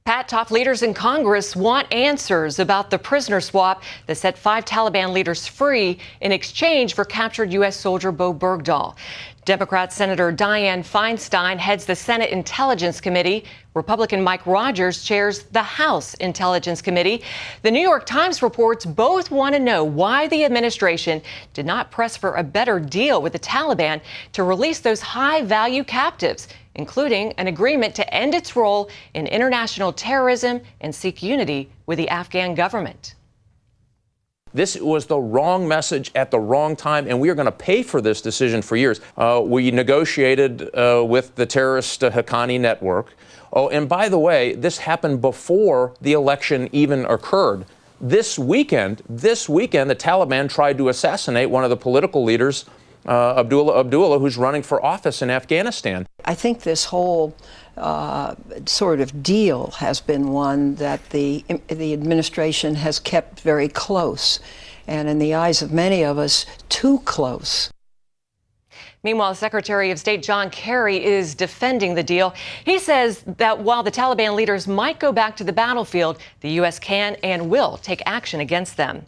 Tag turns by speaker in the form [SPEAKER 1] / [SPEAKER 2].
[SPEAKER 1] Pat, top leaders in Congress want answers about the prisoner swap that set 5 Taliban leaders free in exchange for captured U.S. soldier Bergdahl. Democrat Senator Dianne Feinstein heads the Senate Intelligence Committee. Republican Mike Rogers chairs the House Intelligence Committee. The New York Times reports both want to know why the administration did not press for a better deal with the Taliban to release those high-value captives, including an agreement to end its role in international terrorism and seek unity with the Afghan government.
[SPEAKER 2] This was the wrong message at the wrong time, and we are going to pay for this decision for years. We negotiated with the terrorist Haqqani network. Oh, and by the way, this happened before the election even occurred. This weekend, the Taliban tried to assassinate one of the political leaders, Abdullah, who's running for office in Afghanistan.
[SPEAKER 3] I think this whole sort of deal has been one that the administration has kept very close, and in the eyes of many of us, too close.
[SPEAKER 1] Meanwhile, Secretary of State John Kerry is defending the deal. He says that while the Taliban leaders might go back to the battlefield, the U.S. can and will take action against them.